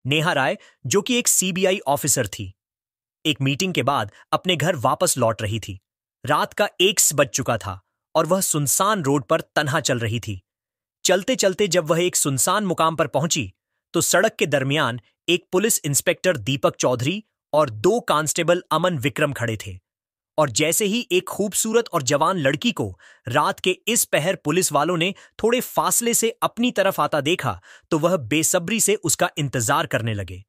नेहा राय, जो कि एक सीबीआई ऑफिसर थी, एक मीटिंग के बाद अपने घर वापस लौट रही थी। रात का 1 बज चुका था और वह सुनसान रोड पर तन्हा चल रही थी। चलते चलते जब वह एक सुनसान मुकाम पर पहुंची तो सड़क के दरमियान एक पुलिस इंस्पेक्टर दीपक चौधरी और 2 कांस्टेबल अमन विक्रम खड़े थे। और जैसे ही एक खूबसूरत और जवान लड़की को रात के इस पहर पुलिस वालों ने थोड़े फासले से अपनी तरफ आता देखा तो वह बेसब्री से उसका इंतजार करने लगे।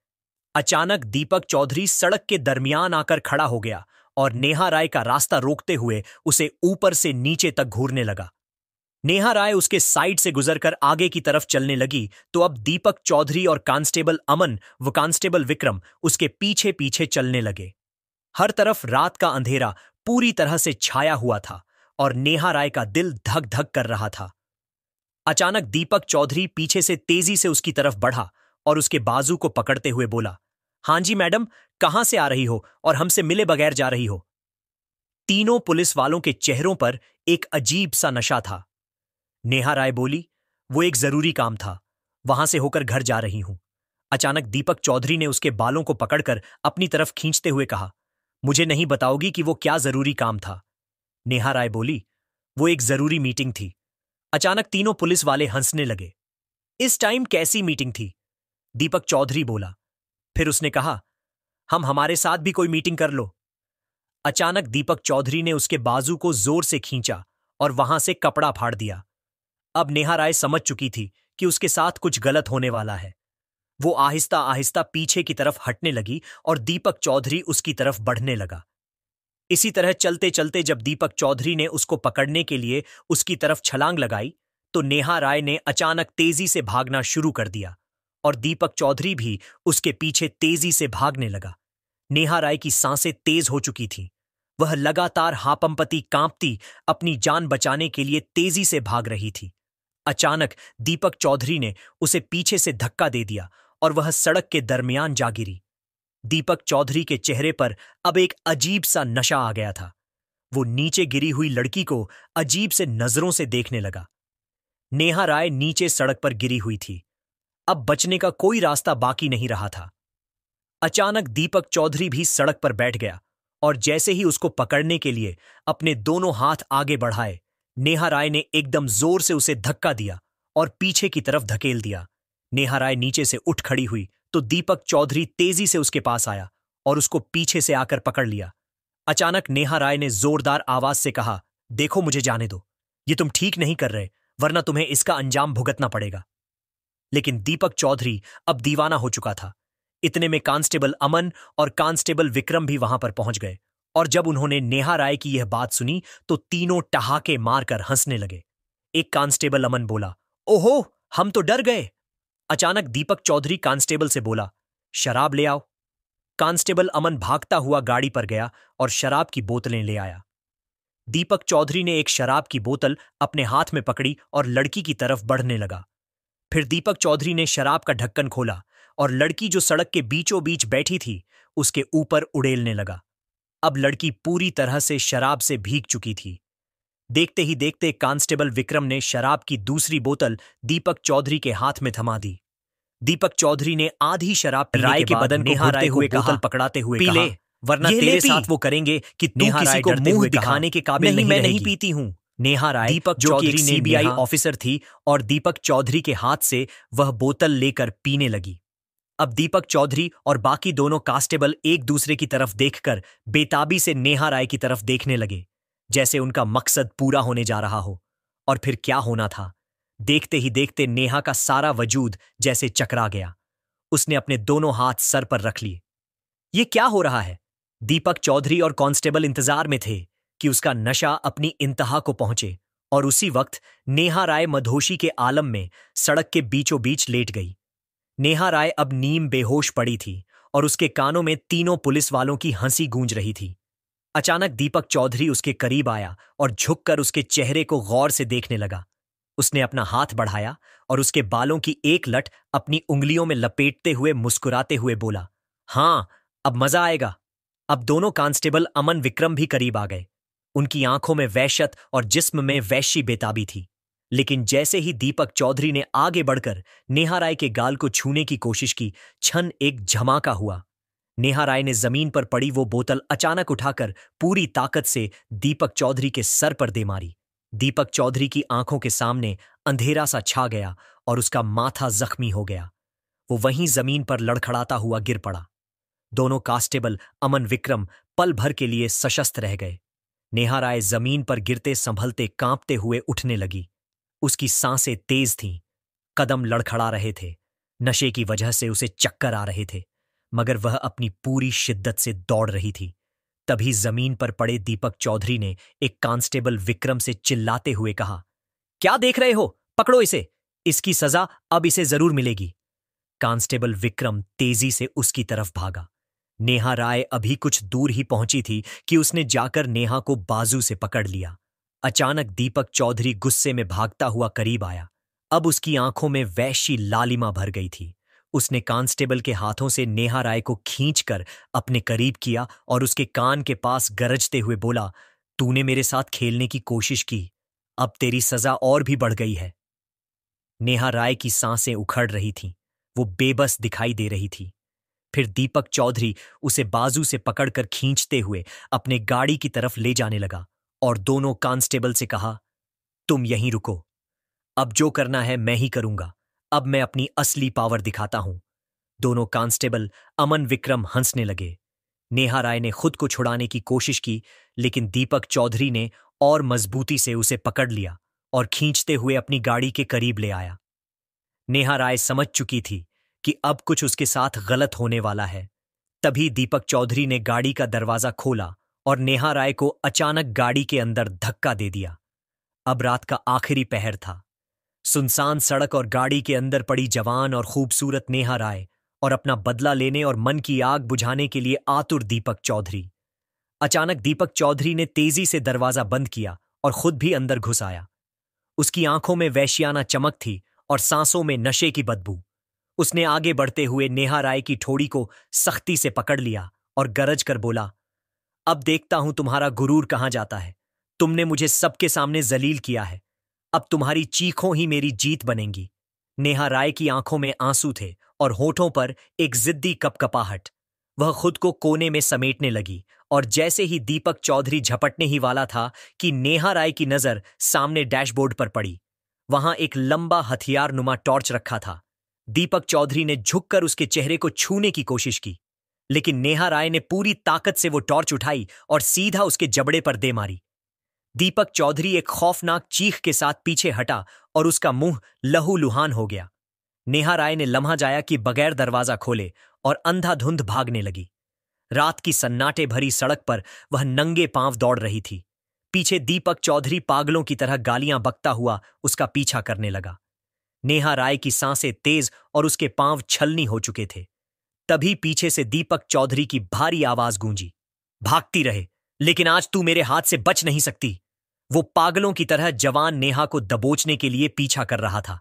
अचानक दीपक चौधरी सड़क के दरमियान आकर खड़ा हो गया और नेहा राय का रास्ता रोकते हुए उसे ऊपर से नीचे तक घूरने लगा। नेहा राय उसके साइड से गुजरकर आगे की तरफ चलने लगी तो अब दीपक चौधरी और कांस्टेबल अमन व कांस्टेबल विक्रम उसके पीछे पीछे चलने लगे। हर तरफ रात का अंधेरा पूरी तरह से छाया हुआ था और नेहा राय का दिल धक धक कर रहा था। अचानक दीपक चौधरी पीछे से तेजी से उसकी तरफ बढ़ा और उसके बाजू को पकड़ते हुए बोला, "हां जी मैडम, कहां से आ रही हो और हमसे मिले बगैर जा रही हो?" तीनों पुलिस वालों के चेहरों पर एक अजीब सा नशा था। नेहा राय बोली, "वो एक जरूरी काम था, वहां से होकर घर जा रही हूं।" अचानक दीपक चौधरी ने उसके बालों को पकड़कर अपनी तरफ खींचते हुए कहा, "मुझे नहीं बताओगी कि वो क्या जरूरी काम था?" नेहा राय बोली, "वो एक जरूरी मीटिंग थी।" अचानक तीनों पुलिस वाले हंसने लगे। "इस टाइम कैसी मीटिंग थी?" दीपक चौधरी बोला। फिर उसने कहा, "हम हमारे साथ भी कोई मीटिंग कर लो।" अचानक दीपक चौधरी ने उसके बाजू को जोर से खींचा और वहां से कपड़ा फाड़ दिया। अब नेहा राय समझ चुकी थी कि उसके साथ कुछ गलत होने वाला है। वो आहिस्ता आहिस्ता पीछे की तरफ हटने लगी और दीपक चौधरी उसकी तरफ बढ़ने लगा। इसी तरह चलते चलते जब दीपक चौधरी ने उसको पकड़ने के लिए उसकी तरफ छलांग लगाई तो नेहा राय ने अचानक तेजी से भागना शुरू कर दिया और दीपक चौधरी भी उसके पीछे तेजी से भागने लगा। नेहा राय की सांसें तेज हो चुकी थीं। वह लगातार हापंपती कांपती अपनी जान बचाने के लिए तेजी से भाग रही थी। अचानक दीपक चौधरी ने उसे पीछे से धक्का दे दिया और वह सड़क के दरमियान जा गिरी। दीपक चौधरी के चेहरे पर अब एक अजीब सा नशा आ गया था। वो नीचे गिरी हुई लड़की को अजीब से नजरों से देखने लगा। नेहा राय नीचे सड़क पर गिरी हुई थी। अब बचने का कोई रास्ता बाकी नहीं रहा था। अचानक दीपक चौधरी भी सड़क पर बैठ गया और जैसे ही उसको पकड़ने के लिए अपने दोनों हाथ आगे बढ़ाए, नेहा राय ने एकदम जोर से उसे धक्का दिया और पीछे की तरफ धकेल दिया। नेहा राय नीचे से उठ खड़ी हुई तो दीपक चौधरी तेजी से उसके पास आया और उसको पीछे से आकर पकड़ लिया। अचानक नेहा राय ने जोरदार आवाज से कहा, "देखो, मुझे जाने दो। ये तुम ठीक नहीं कर रहे, वरना तुम्हें इसका अंजाम भुगतना पड़ेगा।" लेकिन दीपक चौधरी अब दीवाना हो चुका था। इतने में कांस्टेबल अमन और कांस्टेबल विक्रम भी वहां पर पहुंच गए और जब उन्होंने नेहा राय की यह बात सुनी तो तीनों ठहाके मारकर हंसने लगे। एक कांस्टेबल अमन बोला, "ओहो, हम तो डर गए।" अचानक दीपक चौधरी कांस्टेबल से बोला, "शराब ले आओ।" कांस्टेबल अमन भागता हुआ गाड़ी पर गया और शराब की बोतलें ले आया। दीपक चौधरी ने एक शराब की बोतल अपने हाथ में पकड़ी और लड़की की तरफ बढ़ने लगा। फिर दीपक चौधरी ने शराब का ढक्कन खोला और लड़की जो सड़क के बीचों बीच बैठी थी उसके ऊपर उड़ेलने लगा। अब लड़की पूरी तरह से शराब से भीग चुकी थी। देखते ही देखते कांस्टेबल विक्रम ने शराब की दूसरी बोतल दीपक चौधरी के हाथ में थमा दी। दीपक चौधरी ने आधी शराब राय के बदन को घुटते हुए बोतल पकड़ाते हुए कहा, "पी ले, वरना तेरे साथ वो करेंगे कि तू किसी को मुंह दिखाने के काबिल नहीं, मैं नहीं पीती हूं।" नेहा राय, दीपक चौधरी ने सीबीआई ऑफिसर थी और दीपक चौधरी के हाथ से वह बोतल लेकर पीने लगी। अब दीपक चौधरी और बाकी दोनों कांस्टेबल एक दूसरे की तरफ देखकर बेताबी से नेहा राय की तरफ देखने लगे, जैसे उनका मकसद पूरा होने जा रहा हो। और फिर क्या होना था, देखते ही देखते नेहा का सारा वजूद जैसे चकरा गया। उसने अपने दोनों हाथ सर पर रख लिए। ये क्या हो रहा है? दीपक चौधरी और कांस्टेबल इंतजार में थे कि उसका नशा अपनी इंतहा को पहुंचे और उसी वक्त नेहा राय मधोशी के आलम में सड़क के बीचों बीच लेट गई। नेहा राय अब नीम बेहोश पड़ी थी और उसके कानों में तीनों पुलिस वालों की हंसी गूंज रही थी। अचानक दीपक चौधरी उसके करीब आया और झुककर उसके चेहरे को गौर से देखने लगा। उसने अपना हाथ बढ़ाया और उसके बालों की एक लट अपनी उंगलियों में लपेटते हुए मुस्कुराते हुए बोला, "हां, अब मजा आएगा।" अब दोनों कांस्टेबल अमन विक्रम भी करीब आ गए। उनकी आंखों में वहशत और जिस्म में वैश्य बेताबी थी। लेकिन जैसे ही दीपक चौधरी ने आगे बढ़कर नेहा राय के गाल को छूने की कोशिश की, क्षण एक झमाका हुआ। नेहा राय ने जमीन पर पड़ी वो बोतल अचानक उठाकर पूरी ताकत से दीपक चौधरी के सर पर दे मारी। दीपक चौधरी की आंखों के सामने अंधेरा सा छा गया और उसका माथा जख्मी हो गया। वो वहीं जमीन पर लड़खड़ाता हुआ गिर पड़ा। दोनों कांस्टेबल अमन विक्रम पल भर के लिए सशस्त्र रह गए। नेहा राय जमीन पर गिरते संभलते कांपते हुए उठने लगी। उसकी सांसें तेज थीं, कदम लड़खड़ा रहे थे। नशे की वजह से उसे चक्कर आ रहे थे, मगर वह अपनी पूरी शिद्दत से दौड़ रही थी। तभी जमीन पर पड़े दीपक चौधरी ने एक कांस्टेबल विक्रम से चिल्लाते हुए कहा, क्या देख रहे हो? पकड़ो इसे, इसकी सजा अब इसे जरूर मिलेगी। कांस्टेबल विक्रम तेजी से उसकी तरफ भागा। नेहा राय अभी कुछ दूर ही पहुंची थी कि उसने जाकर नेहा को बाजू से पकड़ लिया। अचानक दीपक चौधरी गुस्से में भागता हुआ करीब आया। अब उसकी आंखों में वैश्य लालिमा भर गई थी। उसने कांस्टेबल के हाथों से नेहा राय को खींचकर अपने करीब किया और उसके कान के पास गरजते हुए बोला, तूने मेरे साथ खेलने की कोशिश की, अब तेरी सजा और भी बढ़ गई है। नेहा राय की सांसें उखड़ रही थीं, वो बेबस दिखाई दे रही थी। फिर दीपक चौधरी उसे बाजू से पकड़कर खींचते हुए अपने गाड़ी की तरफ ले जाने लगा और दोनों कांस्टेबल से कहा, तुम यहीं रुको, अब जो करना है मैं ही करूंगा, अब मैं अपनी असली पावर दिखाता हूं। दोनों कांस्टेबल अमन विक्रम हंसने लगे। नेहा राय ने खुद को छुड़ाने की कोशिश की, लेकिन दीपक चौधरी ने और मजबूती से उसे पकड़ लिया और खींचते हुए अपनी गाड़ी के करीब ले आया। नेहा राय समझ चुकी थी कि अब कुछ उसके साथ गलत होने वाला है। तभी दीपक चौधरी ने गाड़ी का दरवाजा खोला और नेहा राय को अचानक गाड़ी के अंदर धक्का दे दिया। अब रात का आखिरी पहर था। सुनसान सड़क और गाड़ी के अंदर पड़ी जवान और खूबसूरत नेहा राय और अपना बदला लेने और मन की आग बुझाने के लिए आतुर दीपक चौधरी। अचानक दीपक चौधरी ने तेजी से दरवाजा बंद किया और खुद भी अंदर घुस आया। उसकी आंखों में वैश्याना चमक थी और सांसों में नशे की बदबू। उसने आगे बढ़ते हुए नेहा राय की ठोड़ी को सख्ती से पकड़ लिया और गरज कर बोला, अब देखता हूं तुम्हारा गुरूर कहां जाता है। तुमने मुझे सबके सामने जलील किया है, अब तुम्हारी चीखों ही मेरी जीत बनेंगी। नेहा राय की आंखों में आंसू थे और होठों पर एक जिद्दी कपकपाहट। वह खुद को कोने में समेटने लगी और जैसे ही दीपक चौधरी झपटने ही वाला था कि नेहा राय की नजर सामने डैशबोर्ड पर पड़ी। वहां एक लंबा हथियार नुमा टॉर्च रखा था। दीपक चौधरी ने झुककर उसके चेहरे को छूने की कोशिश की, लेकिन नेहा राय ने पूरी ताकत से वो टॉर्च उठाई और सीधा उसके जबड़े पर दे मारी। दीपक चौधरी एक खौफनाक चीख के साथ पीछे हटा और उसका मुंह लहूलुहान हो गया। नेहा राय ने लम्हा जाया कि बगैर दरवाजा खोले और अंधाधुंध भागने लगी। रात की सन्नाटे भरी सड़क पर वह नंगे पांव दौड़ रही थी। पीछे दीपक चौधरी पागलों की तरह गालियां बकता हुआ उसका पीछा करने लगा। नेहा राय की सांसें तेज और उसके पांव छलनी हो चुके थे। तभी पीछे से दीपक चौधरी की भारी आवाज गूंजी, भागती रहे, लेकिन आज तू मेरे हाथ से बच नहीं सकती। वो पागलों की तरह जवान नेहा को दबोचने के लिए पीछा कर रहा था।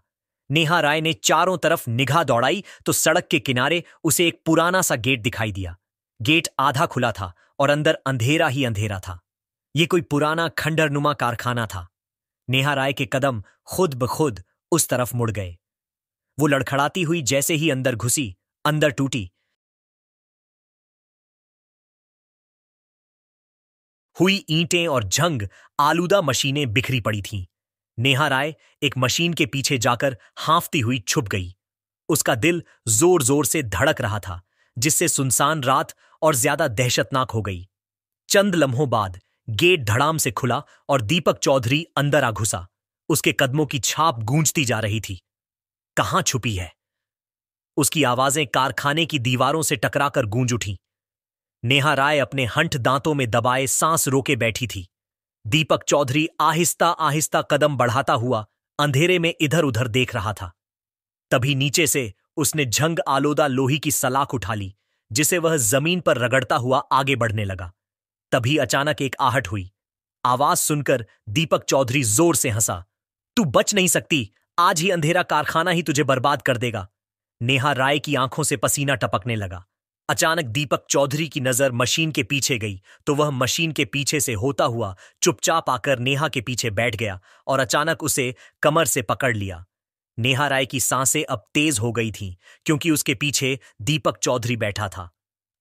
नेहा राय ने चारों तरफ निगाह दौड़ाई तो सड़क के किनारे उसे एक पुराना सा गेट दिखाई दिया। गेट आधा खुला था और अंदर अंधेरा ही अंधेरा था। ये कोई पुराना खंडरनुमा कारखाना था। नेहा राय के कदम खुद ब खुद उस तरफ मुड़ गए। वो लड़खड़ाती हुई जैसे ही अंदर घुसी, अंदर टूटी हुई ईंटें और जंग आलूदा मशीनें बिखरी पड़ी थीं। नेहा राय एक मशीन के पीछे जाकर हांफती हुई छुप गई। उसका दिल जोर जोर से धड़क रहा था, जिससे सुनसान रात और ज्यादा दहशतनाक हो गई। चंद लम्हों बाद गेट धड़ाम से खुला और दीपक चौधरी अंदर आ घुसा। उसके कदमों की छाप गूंजती जा रही थी। कहां छुपी है? उसकी आवाजें कारखाने की दीवारों से टकराकर गूंज उठी। नेहा राय अपने हंठ दांतों में दबाए सांस रोके बैठी थी। दीपक चौधरी आहिस्ता आहिस्ता कदम बढ़ाता हुआ अंधेरे में इधर उधर देख रहा था। तभी नीचे से उसने झंग आलोदा लोही की सलाख उठा ली, जिसे वह जमीन पर रगड़ता हुआ आगे बढ़ने लगा। तभी अचानक एक आहट हुई। आवाज सुनकर दीपक चौधरी जोर से हंसा। तू बच नहीं सकती, आज ही अंधेरा कारखाना ही तुझे बर्बाद कर देगा। नेहा राय की आंखों से पसीना टपकने लगा। अचानक दीपक चौधरी की नजर मशीन के पीछे गई तो वह मशीन के पीछे से होता हुआ चुपचाप आकर नेहा के पीछे बैठ गया और अचानक उसे कमर से पकड़ लिया। नेहा राय की सांसें अब तेज हो गई थीं क्योंकि उसके पीछे दीपक चौधरी बैठा था।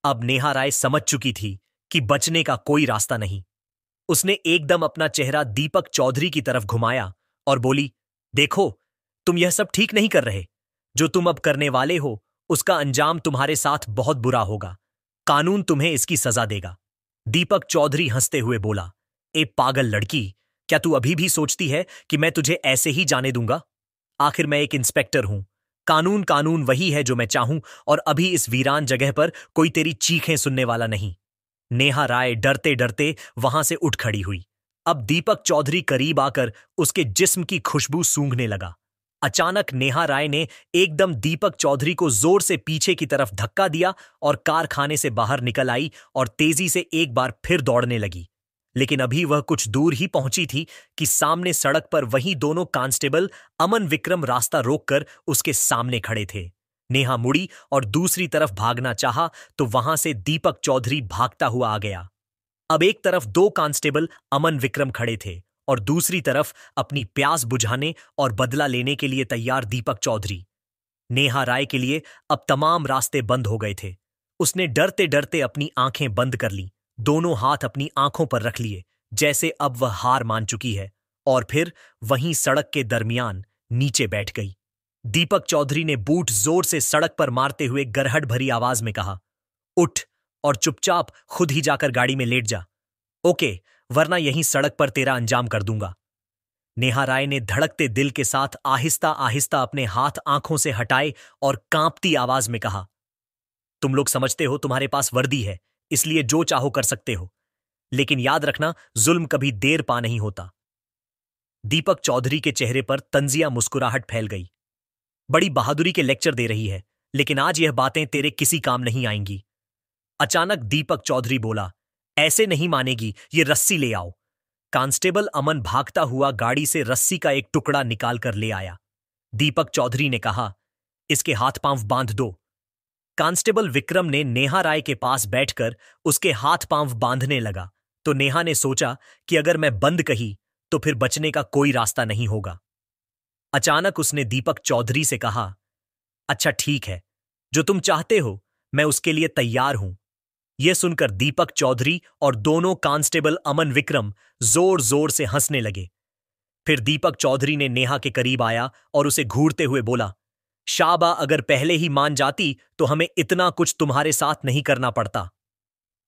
अब नेहा राय समझ चुकी थी कि बचने का कोई रास्ता नहीं। उसने एकदम अपना चेहरा दीपक चौधरी की तरफ घुमाया और बोली, देखो, तुम यह सब ठीक नहीं कर रहे। जो तुम अब करने वाले हो उसका अंजाम तुम्हारे साथ बहुत बुरा होगा। कानून तुम्हें इसकी सजा देगा। दीपक चौधरी हंसते हुए बोला, ए पागल लड़की, क्या तू अभी भी सोचती है कि मैं तुझे ऐसे ही जाने दूंगा? आखिर मैं एक इंस्पेक्टर हूं। कानून कानून वही है जो मैं चाहूं और अभी इस वीरान जगह पर कोई तेरी चीखें सुनने वाला नहीं। नेहा राय डरते डरते वहां से उठ खड़ी हुई। अब दीपक चौधरी करीब आकर उसके जिस्म की खुशबू सूंघने लगा। अचानक नेहा राय ने एकदम दीपक चौधरी को जोर से पीछे की तरफ धक्का दिया और कारखाने से बाहर निकल आई और तेजी से एक बार फिर दौड़ने लगी। लेकिन अभी वह कुछ दूर ही पहुंची थी कि सामने सड़क पर वही दोनों कांस्टेबल अमन विक्रम रास्ता रोककर उसके सामने खड़े थे। नेहा मुड़ी और दूसरी तरफ भागना चाहा तो वहां से दीपक चौधरी भागता हुआ आ गया। अब एक तरफ दो कांस्टेबल अमन विक्रम खड़े थे और दूसरी तरफ अपनी प्यास बुझाने और बदला लेने के लिए तैयार दीपक चौधरी। नेहा राय के लिए अब तमाम रास्ते बंद हो गए थे। उसने डरते डरते अपनी आंखें बंद कर ली, दोनों हाथ अपनी आंखों पर रख लिए जैसे अब वह हार मान चुकी है, और फिर वहीं सड़क के दरमियान नीचे बैठ गई। दीपक चौधरी ने बूट जोर से सड़क पर मारते हुए गरहट भरी आवाज में कहा, उठ और चुपचाप खुद ही जाकर गाड़ी में लेट जा। ओके, वरना यहीं सड़क पर तेरा अंजाम कर दूंगा। नेहा राय ने धड़कते दिल के साथ आहिस्ता आहिस्ता अपने हाथ आंखों से हटाए और कांपती आवाज में कहा, तुम लोग समझते हो तुम्हारे पास वर्दी है, इसलिए जो चाहो कर सकते हो, लेकिन याद रखना, जुल्म कभी देर पा नहीं होता। दीपक चौधरी के चेहरे पर तंजिया मुस्कुराहट फैल गई। बड़ी बहादुरी के लेक्चर दे रही है, लेकिन आज यह बातें तेरे किसी काम नहीं आएंगी। अचानक दीपक चौधरी बोला, ऐसे नहीं मानेगी, ये रस्सी ले आओ। कांस्टेबल अमन भागता हुआ गाड़ी से रस्सी का एक टुकड़ा निकाल कर ले आया। दीपक चौधरी ने कहा, इसके हाथ पांव बांध दो। कांस्टेबल विक्रम ने नेहा राय के पास बैठकर उसके हाथ पांव बांधने लगा तो नेहा ने सोचा कि अगर मैं बंद कही तो फिर बचने का कोई रास्ता नहीं होगा। अचानक उसने दीपक चौधरी से कहा, अच्छा ठीक है, जो तुम चाहते हो मैं उसके लिए तैयार हूं। यह सुनकर दीपक चौधरी और दोनों कांस्टेबल अमन विक्रम जोर जोर से हंसने लगे। फिर दीपक चौधरी ने नेहा के करीब आया और उसे घूरते हुए बोला, शाबा, अगर पहले ही मान जाती तो हमें इतना कुछ तुम्हारे साथ नहीं करना पड़ता।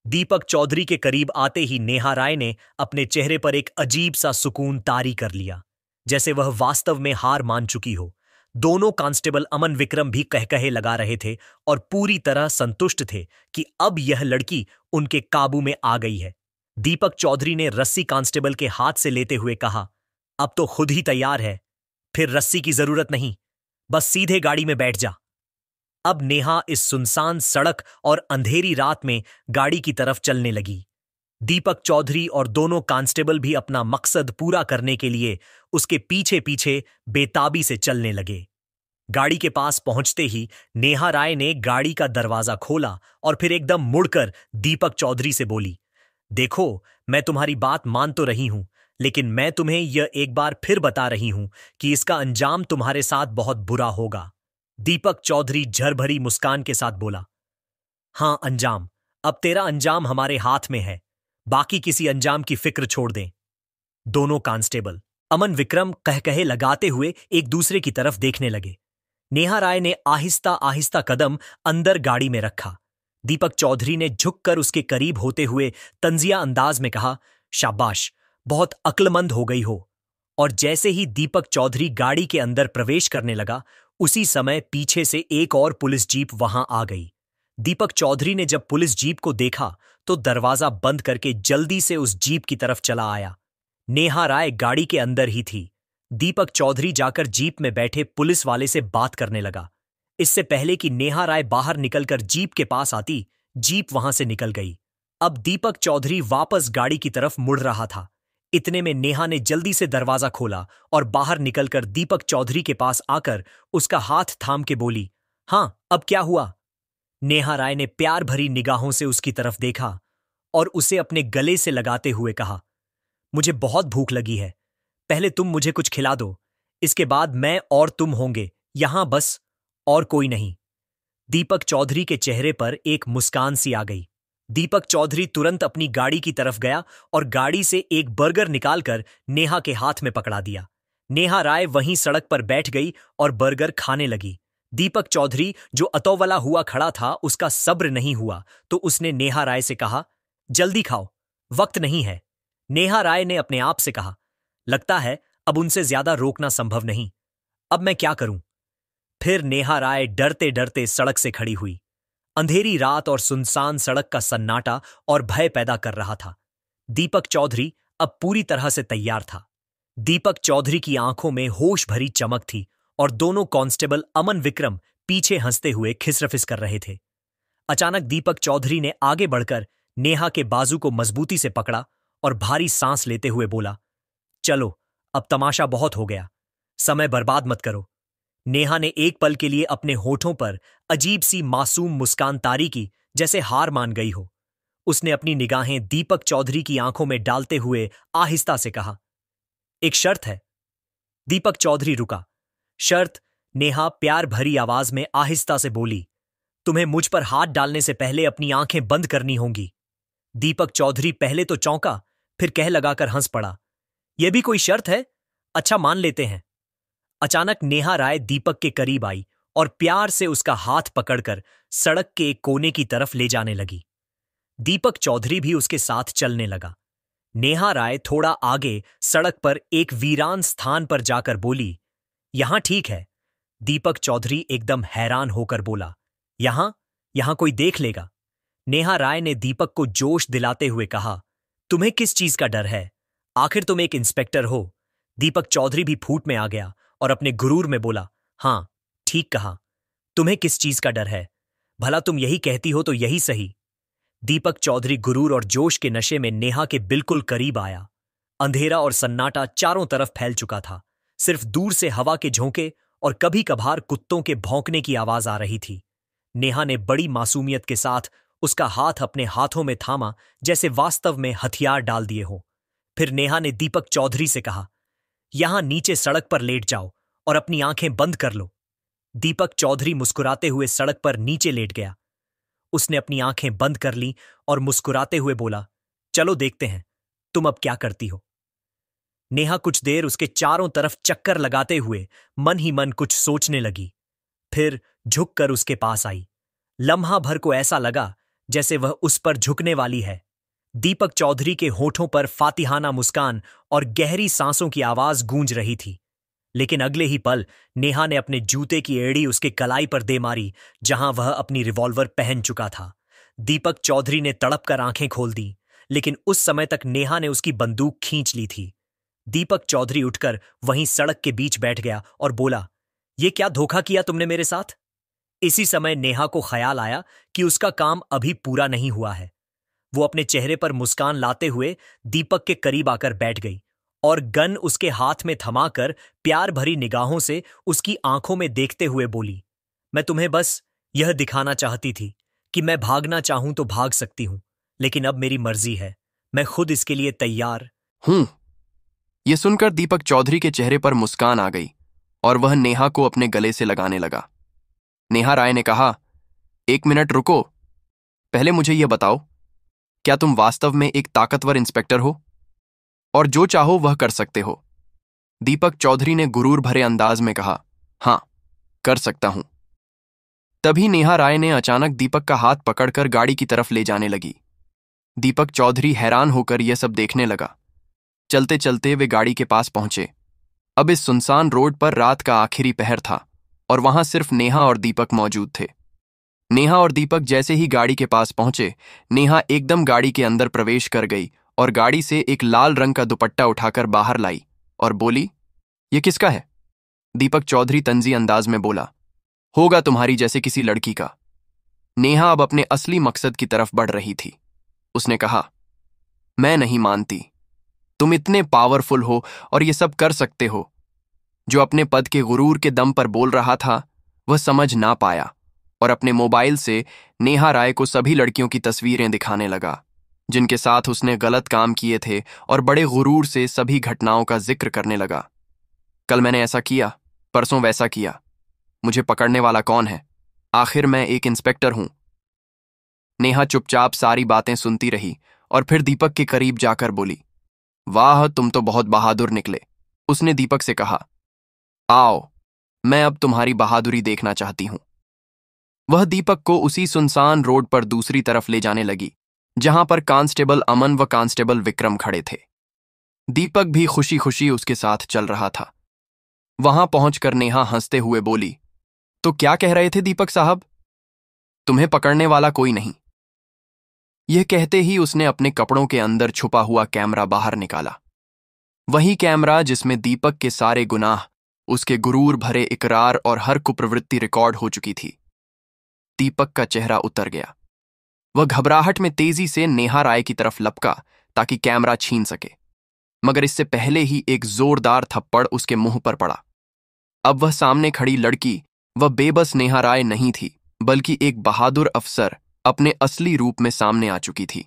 दीपक चौधरी के करीब आते ही नेहा राय ने अपने चेहरे पर एक अजीब सा सुकून तारी कर लिया, जैसे वह वास्तव में हार मान चुकी हो। दोनों कांस्टेबल अमन विक्रम भी कहकहे लगा रहे थे और पूरी तरह संतुष्ट थे कि अब यह लड़की उनके काबू में आ गई है। दीपक चौधरी ने रस्सी कांस्टेबल के हाथ से लेते हुए कहा, अब तो खुद ही तैयार है, फिर रस्सी की जरूरत नहीं, बस सीधे गाड़ी में बैठ जा। अब नेहा इस सुनसान सड़क और अंधेरी रात में गाड़ी की तरफ चलने लगी। दीपक चौधरी और दोनों कांस्टेबल भी अपना मकसद पूरा करने के लिए उसके पीछे पीछे बेताबी से चलने लगे। गाड़ी के पास पहुंचते ही नेहा राय ने गाड़ी का दरवाजा खोला और फिर एकदम मुड़कर दीपक चौधरी से बोली, देखो, मैं तुम्हारी बात मान तो रही हूं, लेकिन मैं तुम्हें यह एक बार फिर बता रही हूं कि इसका अंजाम तुम्हारे साथ बहुत बुरा होगा। दीपक चौधरी झरभरी मुस्कान के साथ बोला, हां अंजाम, अब तेरा अंजाम हमारे हाथ में है, बाकी किसी अंजाम की फिक्र छोड़ दें। दोनों कांस्टेबल अमन विक्रम कहकहे लगाते हुए एक दूसरे की तरफ देखने लगे। नेहा राय ने आहिस्ता आहिस्ता कदम अंदर गाड़ी में रखा। दीपक चौधरी ने झुककर उसके करीब होते हुए तंजिया अंदाज में कहा, शाबाश, बहुत अक्लमंद हो गई हो। और जैसे ही दीपक चौधरी गाड़ी के अंदर प्रवेश करने लगा, उसी समय पीछे से एक और पुलिस जीप वहां आ गई। दीपक चौधरी ने जब पुलिस जीप को देखा तो दरवाजा बंद करके जल्दी से उस जीप की तरफ चला आया। नेहा राय गाड़ी के अंदर ही थी। दीपक चौधरी जाकर जीप में बैठे पुलिस वाले से बात करने लगा। इससे पहले कि नेहा राय बाहर निकलकर जीप के पास आती, जीप वहां से निकल गई। अब दीपक चौधरी वापस गाड़ी की तरफ मुड़ रहा था। इतने में नेहा ने जल्दी से दरवाजा खोला और बाहर निकलकर दीपक चौधरी के पास आकर उसका हाथ थाम के बोली, हां, अब क्या हुआ? नेहा राय ने प्यार भरी निगाहों से उसकी तरफ देखा और उसे अपने गले से लगाते हुए कहा, मुझे बहुत भूख लगी है। पहले तुम मुझे कुछ खिला दो, इसके बाद मैं और तुम होंगे यहां, बस, और कोई नहीं। दीपक चौधरी के चेहरे पर एक मुस्कान सी आ गई। दीपक चौधरी तुरंत अपनी गाड़ी की तरफ गया और गाड़ी से एक बर्गर निकालकर नेहा के हाथ में पकड़ा दिया। नेहा राय वहीं सड़क पर बैठ गई और बर्गर खाने लगी। दीपक चौधरी, जो अतोवला हुआ खड़ा था, उसका सब्र नहीं हुआ तो उसने नेहा राय से कहा, जल्दी खाओ, वक्त नहीं है। नेहा राय ने अपने आप से कहा, लगता है अब उनसे ज्यादा रोकना संभव नहीं। अब मैं क्या करूं? फिर नेहा राय डरते डरते सड़क से खड़ी हुई। अंधेरी रात और सुनसान सड़क का सन्नाटा और भय पैदा कर रहा था। दीपक चौधरी अब पूरी तरह से तैयार था। दीपक चौधरी की आंखों में होश भरी चमक थी और दोनों कांस्टेबल अमन विक्रम पीछे हंसते हुए खिसरफिस कर रहे थे। अचानक दीपक चौधरी ने आगे बढ़कर नेहा के बाजू को मजबूती से पकड़ा और भारी सांस लेते हुए बोला, चलो, अब तमाशा बहुत हो गया, समय बर्बाद मत करो। नेहा ने एक पल के लिए अपने होठों पर अजीब सी मासूम मुस्कान तारी की, जैसे हार मान गई हो। उसने अपनी निगाहें दीपक चौधरी की आंखों में डालते हुए आहिस्ता से कहा, एक शर्त है। दीपक चौधरी रुका। शर्त? नेहा प्यार भरी आवाज में आहिस्ता से बोली, तुम्हें मुझ पर हाथ डालने से पहले अपनी आंखें बंद करनी होंगी। दीपक चौधरी पहले तो चौंका, फिर कह लगाकर हंस पड़ा, यह भी कोई शर्त है? अच्छा, मान लेते हैं। अचानक नेहा राय दीपक के करीब आई और प्यार से उसका हाथ पकड़कर सड़क के एक कोने की तरफ ले जाने लगी। दीपक चौधरी भी उसके साथ चलने लगा। नेहा राय थोड़ा आगे सड़क पर एक वीरान स्थान पर जाकर बोली, यहां ठीक है। दीपक चौधरी एकदम हैरान होकर बोला, यहां? यहां कोई देख लेगा? नेहा राय ने दीपक को जोश दिलाते हुए कहा, तुम्हें किस चीज का डर है? आखिर तुम एक इंस्पेक्टर हो। दीपक चौधरी भी फूट में आ गया और अपने गुरूर में बोला, हां, ठीक कहा। तुम्हें किस चीज का डर है? भला तुम यही कहती हो तो यही सही। दीपक चौधरी गुरूर और जोश के नशे में नेहा के बिल्कुल करीब आया। अंधेरा और सन्नाटा चारों तरफ फैल चुका था। सिर्फ दूर से हवा के झोंके और कभी कभार कुत्तों के भौंकने की आवाज आ रही थी। नेहा ने बड़ी मासूमियत के साथ उसका हाथ अपने हाथों में थामा, जैसे वास्तव में हथियार डाल दिए हो। फिर नेहा ने दीपक चौधरी से कहा, यहां नीचे सड़क पर लेट जाओ और अपनी आंखें बंद कर लो। दीपक चौधरी मुस्कुराते हुए सड़क पर नीचे लेट गया। उसने अपनी आंखें बंद कर ली और मुस्कुराते हुए बोला, चलो देखते हैं तुम अब क्या करती हो। नेहा कुछ देर उसके चारों तरफ चक्कर लगाते हुए मन ही मन कुछ सोचने लगी। फिर झुककर उसके पास आई। लम्हा भर को ऐसा लगा जैसे वह उस पर झुकने वाली है। दीपक चौधरी के होठों पर फातिहाना मुस्कान और गहरी सांसों की आवाज गूंज रही थी। लेकिन अगले ही पल नेहा ने अपने जूते की एड़ी उसके कलाई पर दे मारी, जहां वह अपनी रिवॉल्वर पहन चुका था। दीपक चौधरी ने तड़प कर आंखें खोल दी, लेकिन उस समय तक नेहा ने उसकी बंदूक खींच ली थी। दीपक चौधरी उठकर वहीं सड़क के बीच बैठ गया और बोला, यह क्या धोखा किया तुमने मेरे साथ? इसी समय नेहा को ख्याल आया कि उसका काम अभी पूरा नहीं हुआ है। वो अपने चेहरे पर मुस्कान लाते हुए दीपक के करीब आकर बैठ गई और गन उसके हाथ में थमाकर प्यार भरी निगाहों से उसकी आंखों में देखते हुए बोली, मैं तुम्हें बस यह दिखाना चाहती थी कि मैं भागना चाहूं तो भाग सकती हूं, लेकिन अब मेरी मर्जी है, मैं खुद इसके लिए तैयार हूं। यह सुनकर दीपक चौधरी के चेहरे पर मुस्कान आ गई और वह नेहा को अपने गले से लगाने लगा। नेहा राय ने कहा, एक मिनट रुको, पहले मुझे यह बताओ, क्या तुम वास्तव में एक ताकतवर इंस्पेक्टर हो और जो चाहो वह कर सकते हो? दीपक चौधरी ने गुरूर भरे अंदाज में कहा, हां, कर सकता हूं। तभी नेहा राय ने अचानक दीपक का हाथ पकड़कर गाड़ी की तरफ ले जाने लगी। दीपक चौधरी हैरान होकर यह सब देखने लगा। चलते चलते वे गाड़ी के पास पहुंचे। अब इस सुनसान रोड पर रात का आखिरी पहर था और वहां सिर्फ नेहा और दीपक मौजूद थे। नेहा और दीपक जैसे ही गाड़ी के पास पहुंचे, नेहा एकदम गाड़ी के अंदर प्रवेश कर गई और गाड़ी से एक लाल रंग का दुपट्टा उठाकर बाहर लाई और बोली, यह किसका है? दीपक चौधरी तंजी अंदाज में बोला, होगा तुम्हारी जैसे किसी लड़की का। नेहा अब अपने असली मकसद की तरफ बढ़ रही थी। उसने कहा, मैं नहीं मानती, तुम इतने पावरफुल हो और ये सब कर सकते हो। जो अपने पद के गुरूर के दम पर बोल रहा था वह समझ ना पाया और अपने मोबाइल से नेहा राय को सभी लड़कियों की तस्वीरें दिखाने लगा जिनके साथ उसने गलत काम किए थे और बड़े गुरूर से सभी घटनाओं का जिक्र करने लगा। कल मैंने ऐसा किया, परसों वैसा किया, मुझे पकड़ने वाला कौन है? आखिर मैं एक इंस्पेक्टर हूं। नेहा चुपचाप सारी बातें सुनती रही और फिर दीपक के करीब जाकर बोली, वाह, तुम तो बहुत बहादुर निकले। उसने दीपक से कहा, आओ, मैं अब तुम्हारी बहादुरी देखना चाहती हूं। वह दीपक को उसी सुनसान रोड पर दूसरी तरफ ले जाने लगी जहां पर कांस्टेबल अमन व कांस्टेबल विक्रम खड़े थे। दीपक भी खुशी खुशी उसके साथ चल रहा था। वहां पहुंचकर नेहा हंसते हुए बोली, तो क्या कह रहे थे दीपक साहब? तुम्हें पकड़ने वाला कोई नहीं। यह कहते ही उसने अपने कपड़ों के अंदर छुपा हुआ कैमरा बाहर निकाला। वही कैमरा जिसमें दीपक के सारे गुनाह, उसके गुरूर भरे इकरार और हर कुप्रवृत्ति रिकॉर्ड हो चुकी थी। दीपक का चेहरा उतर गया। वह घबराहट में तेजी से नेहा राय की तरफ लपका ताकि कैमरा छीन सके, मगर इससे पहले ही एक जोरदार थप्पड़ उसके मुंह पर पड़ा। अब वह सामने खड़ी लड़की वह बेबस नेहा राय नहीं थी, बल्कि एक बहादुर अफसर अपने असली रूप में सामने आ चुकी थी।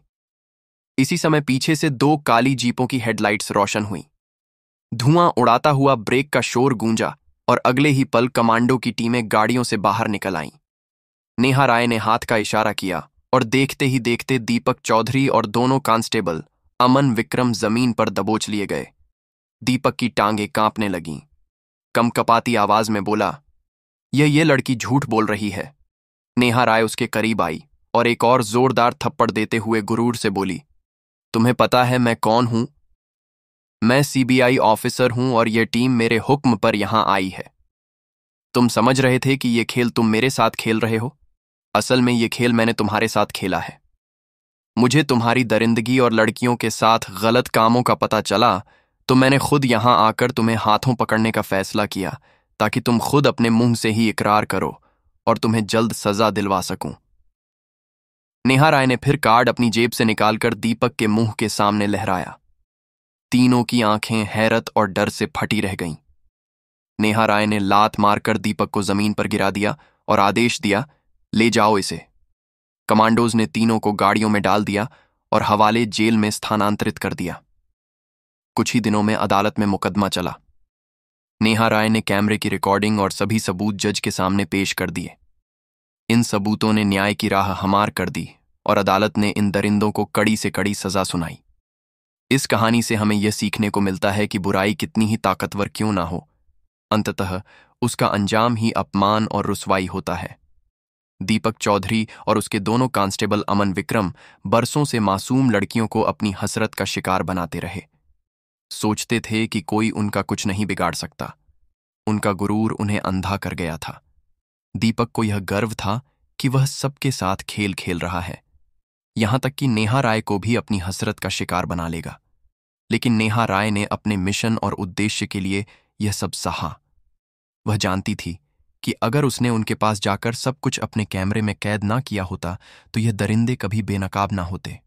इसी समय पीछे से 2 काली जीपों की हेडलाइट्स रोशन हुई। धुआं उड़ाता हुआ ब्रेक का शोर गूंजा और अगले ही पल कमांडो की टीमें गाड़ियों से बाहर निकल आईं। नेहा राय ने हाथ का इशारा किया और देखते ही देखते दीपक चौधरी और दोनों कांस्टेबल अमन विक्रम जमीन पर दबोच लिए गए। दीपक की टांगें कांपने लगीं। कमकपाती आवाज में बोला, ये लड़की झूठ बोल रही है। नेहा राय उसके करीब आई और एक और जोरदार थप्पड़ देते हुए गुरूर से बोली, तुम्हें पता है मैं कौन हूं? मैं सीबीआई ऑफिसर हूं और यह टीम मेरे हुक्म पर यहां आई है। तुम समझ रहे थे कि यह खेल तुम मेरे साथ खेल रहे हो? असल में यह खेल मैंने तुम्हारे साथ खेला है। मुझे तुम्हारी दरिंदगी और लड़कियों के साथ गलत कामों का पता चला तो मैंने खुद यहां आकर तुम्हें हाथों पकड़ने का फैसला किया ताकि तुम खुद अपने मुंह से ही इकरार करो और तुम्हें जल्द सजा दिलवा सकूं। नेहा राय ने फिर कार्ड अपनी जेब से निकालकर दीपक के मुंह के सामने लहराया। तीनों की आंखें हैरत और डर से फटी रह गईं। नेहा राय ने लात मारकर दीपक को जमीन पर गिरा दिया और आदेश दिया, ले जाओ इसे। कमांडोज ने तीनों को गाड़ियों में डाल दिया और हवाले जेल में स्थानांतरित कर दिया। कुछ ही दिनों में अदालत में मुकदमा चला। नेहा राय ने कैमरे की रिकॉर्डिंग और सभी सबूत जज के सामने पेश कर दिए। इन सबूतों ने न्याय की राह हमार कर दी और अदालत ने इन दरिंदों को कड़ी से कड़ी सजा सुनाई। इस कहानी से हमें यह सीखने को मिलता है कि बुराई कितनी ही ताकतवर क्यों ना हो, अंततः उसका अंजाम ही अपमान और रुसवाई होता है। दीपक चौधरी और उसके दोनों कांस्टेबल अमन विक्रम बरसों से मासूम लड़कियों को अपनी हसरत का शिकार बनाते रहे। सोचते थे कि कोई उनका कुछ नहीं बिगाड़ सकता। उनका गुरूर उन्हें अंधा कर गया था। दीपक को यह गर्व था कि वह सबके साथ खेल खेल रहा है, यहां तक कि नेहा राय को भी अपनी हसरत का शिकार बना लेगा। लेकिन नेहा राय ने अपने मिशन और उद्देश्य के लिए यह सब सहा। वह जानती थी कि अगर उसने उनके पास जाकर सब कुछ अपने कैमरे में कैद ना किया होता तो यह दरिंदे कभी बेनकाब ना होते।